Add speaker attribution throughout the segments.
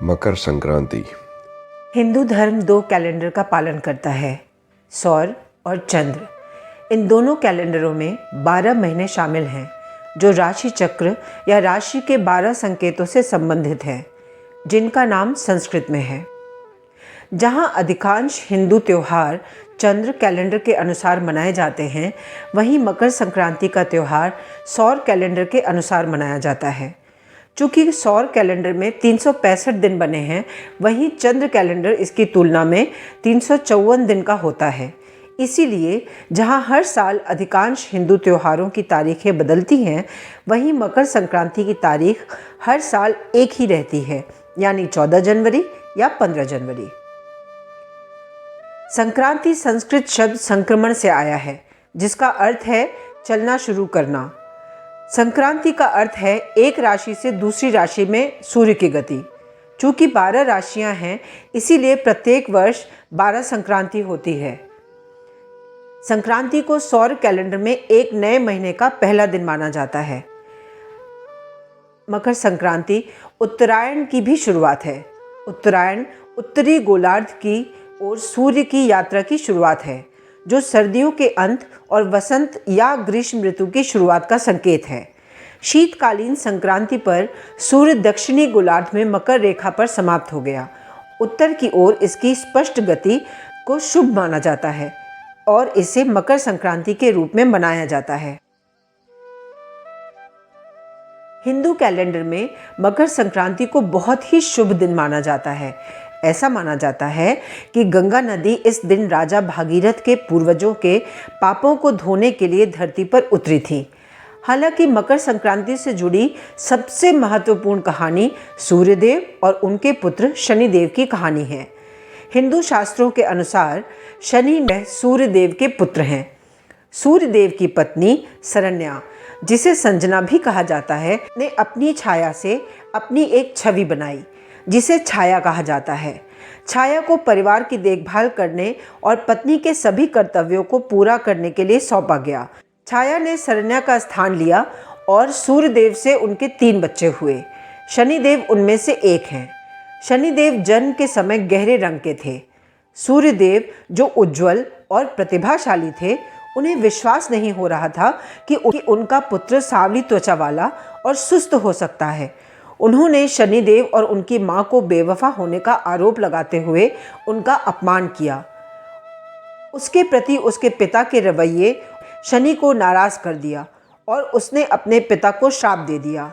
Speaker 1: मकर संक्रांति।
Speaker 2: हिंदू धर्म 2 कैलेंडर का पालन करता है, सौर और चंद्र। इन दोनों कैलेंडरों में 12 महीने शामिल हैं, जो राशि चक्र या राशि के 12 संकेतों से संबंधित हैं, जिनका नाम संस्कृत में है। जहां अधिकांश हिंदू त्यौहार चंद्र कैलेंडर के अनुसार मनाए जाते हैं, वहीं मकर संक्रांति का त्यौहार सौर कैलेंडर के अनुसार मनाया जाता है। चूँकि सौर कैलेंडर में 365 दिन बने हैं, वहीं चंद्र कैलेंडर इसकी तुलना में 354 दिन का होता है। इसीलिए जहां हर साल अधिकांश हिंदू त्योहारों की तारीखें बदलती हैं, वहीं मकर संक्रांति की तारीख हर साल एक ही रहती है, यानी 14 जनवरी या 15 जनवरी। संक्रांति संस्कृत शब्द संक्रमण से आया है, जिसका अर्थ है चलना शुरू करना। संक्रांति का अर्थ है एक राशि से दूसरी राशि में सूर्य की गति। चूँकि 12 राशियां हैं, इसीलिए प्रत्येक वर्ष 12 संक्रांति होती है। संक्रांति को सौर कैलेंडर में एक नए महीने का पहला दिन माना जाता है। मकर संक्रांति उत्तरायण की भी शुरुआत है। उत्तरायण उत्तरी गोलार्ध की ओर सूर्य की यात्रा की शुरुआत है, जो सर्दियों के अंत और वसंत या ग्रीष्म ऋतु की शुरुआत का संकेत है। शीतकालीन संक्रांति पर सूर्य दक्षिणी गोलार्ध में मकर रेखा पर समाप्त हो गया। उत्तर की ओर इसकी स्पष्ट गति को शुभ माना जाता है और इसे मकर संक्रांति के रूप में मनाया जाता है। हिंदू कैलेंडर में मकर संक्रांति को बहुत ही शुभ दिन माना जाता है। ऐसा माना जाता है कि गंगा नदी इस दिन राजा भागीरथ के पूर्वजों के पापों को धोने के लिए धरती पर उतरी थी। हालांकि मकर संक्रांति से जुड़ी सबसे महत्वपूर्ण कहानी सूर्यदेव और उनके पुत्र शनिदेव की कहानी है। हिंदू शास्त्रों के अनुसार शनि सूर्यदेव के पुत्र हैं। सूर्यदेव की पत्नी सरन्या, जिसे संजना भी कहा जाता है, ने अपनी छाया से अपनी एक छवि बनाई, जिसे छाया कहा जाता है। छाया को परिवार की देखभाल करने और पत्नी के सभी कर्तव्यों को पूरा करने के लिए सौंपा गया। छाया ने सरन्या का स्थान लिया और सूर्यदेव से उनके 3 बच्चे हुए। शनिदेव उनमें से एक हैं। शनिदेव जन्म के समय गहरे रंग के थे। सूर्यदेव जो उज्जवल और प्रतिभाशाली थे, उन्हें विश्वास नहीं हो रहा था कि उनका पुत्र सांवली त्वचा वाला और सुस्त हो सकता है। उन्होंने शनिदेव और उनकी मां को बेवफा होने का आरोप लगाते हुए उनका अपमान किया। उसके प्रति उसके पिता के रवैये शनि को नाराज कर दिया और उसने अपने पिता को श्राप दे दिया।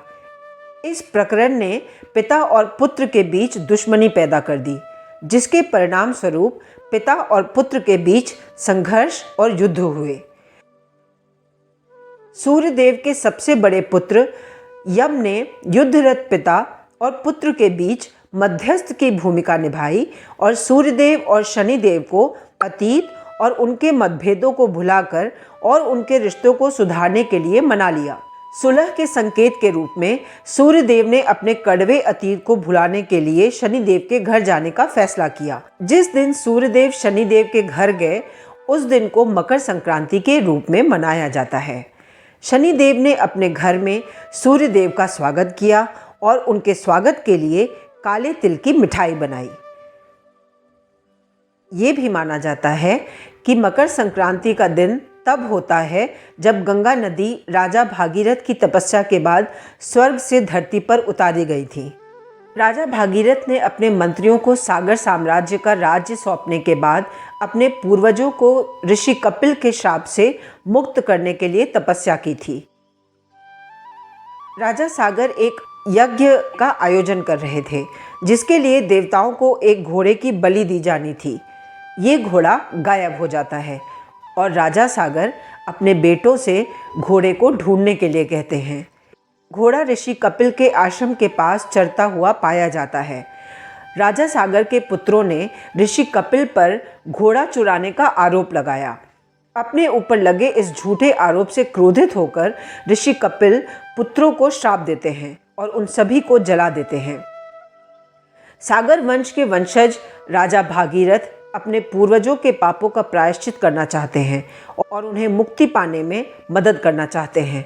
Speaker 2: इस प्रकरण ने पिता और पुत्र के बीच दुश्मनी पैदा कर दी, जिसके परिणाम स्वरूप पिता और पुत्र के बीच संघर्ष और युद्ध हुए। सूर्यदेव के सबसे बड़े पुत्र यम ने युद्धरत पिता और पुत्र के बीच मध्यस्थ की भूमिका निभाई और सूर्यदेव और शनिदेव को अतीत और उनके मतभेदों को भुलाकर और उनके रिश्तों को सुधारने के लिए मना लिया। सुलह के संकेत के रूप में सूर्यदेव ने अपने कड़वे अतीत को भुलाने के लिए शनिदेव के घर जाने का फैसला किया। जिस दिन सूर्यदेव शनिदेव के घर गए, उस दिन को मकर संक्रांति के रूप में मनाया जाता है। शनिदेव ने अपने घर में सूर्यदेव का स्वागत किया और उनके स्वागत के लिए काले तिल की मिठाई बनाई। ये भी माना जाता है कि मकर संक्रांति का दिन तब होता है जब गंगा नदी राजा भागीरथ की तपस्या के बाद स्वर्ग से धरती पर उतारी गई थी। राजा भागीरथ ने अपने मंत्रियों को सागर साम्राज्य का राज्य सौंपने के बाद अपने पूर्वजों को ऋषि कपिल के श्राप से मुक्त करने के लिए तपस्या की थी। राजा सागर एक यज्ञ का आयोजन कर रहे थे, जिसके लिए देवताओं को एक घोड़े की बलि दी जानी थी। ये घोड़ा गायब हो जाता है और राजा सागर अपने बेटों से घोड़े को ढूंढने के लिए कहते हैं। घोड़ा ऋषि कपिल के आश्रम के पास चरता हुआ पाया जाता है। राजा सागर के पुत्रों ने ऋषि कपिल पर घोड़ा चुराने का आरोप लगाया। अपने ऊपर लगे इस झूठे आरोप से क्रोधित होकर ऋषि कपिल पुत्रों को श्राप देते हैं और उन सभी को जला देते हैं। सागर वंश के वंशज राजा भागीरथ अपने पूर्वजों के पापों का प्रायश्चित करना चाहते हैं और उन्हें मुक्ति पाने में मदद करना चाहते हैं।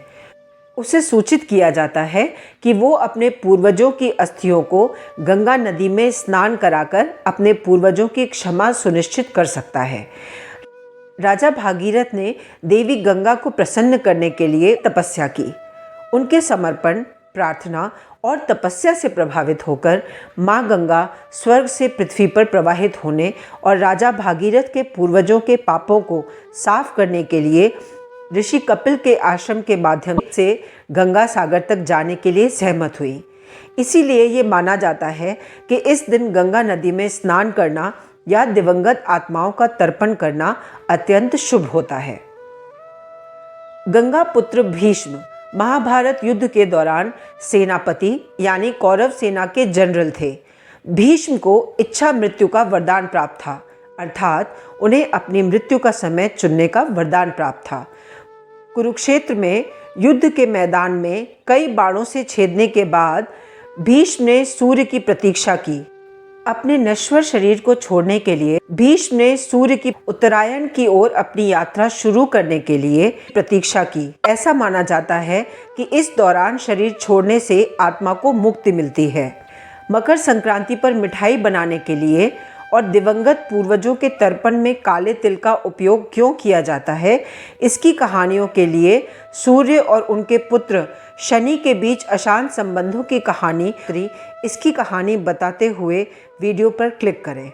Speaker 2: उसे सूचित किया जाता है कि वो अपने पूर्वजों की अस्थियों को गंगा नदी में स्नान कराकर अपने पूर्वजों की क्षमा सुनिश्चित कर सकता है। राजा भागीरथ ने देवी गंगा को प्रसन्न करने के लिए तपस्या की। उनके समर्पण, प्रार्थना और तपस्या से प्रभावित होकर माँ गंगा स्वर्ग से पृथ्वी पर प्रवाहित होने और राजा भागीरथ के पूर्वजों के पापों को साफ करने के लिए ऋषि कपिल के आश्रम के माध्यम से गंगा सागर तक जाने के लिए सहमत हुई। इसीलिए ये माना जाता है कि इस दिन गंगा नदी में स्नान करना या दिवंगत आत्माओं का तर्पण करना अत्यंत शुभ होता है। गंगा पुत्र भीष्म महाभारत युद्ध के दौरान सेनापति यानी कौरव सेना के जनरल थे। भीष्म को इच्छा मृत्यु का वरदान प्राप्त था, अर्थात उन्हें अपनी मृत्यु का समय चुनने का वरदान प्राप्त था। कुरुक्षेत्र में युद्ध के मैदान में कई बाणों से छेदने के बाद भीष्म ने सूर्य की प्रतीक्षा की। अपने नश्वर शरीर को छोड़ने के लिए भीष्म ने सूर्य की उत्तरायण की ओर अपनी यात्रा शुरू करने के लिए प्रतीक्षा की। ऐसा माना जाता है कि इस दौरान शरीर छोड़ने से आत्मा को मुक्ति मिलती है। मकर संक्रांति पर मिठाई बनाने के लिए और दिवंगत पूर्वजों के तर्पण में काले तिल का उपयोग क्यों किया जाता है, इसकी कहानियों के लिए सूर्य और उनके पुत्र शनि के बीच अशांत संबंधों की कहानी, इसकी कहानी बताते हुए वीडियो पर क्लिक करें।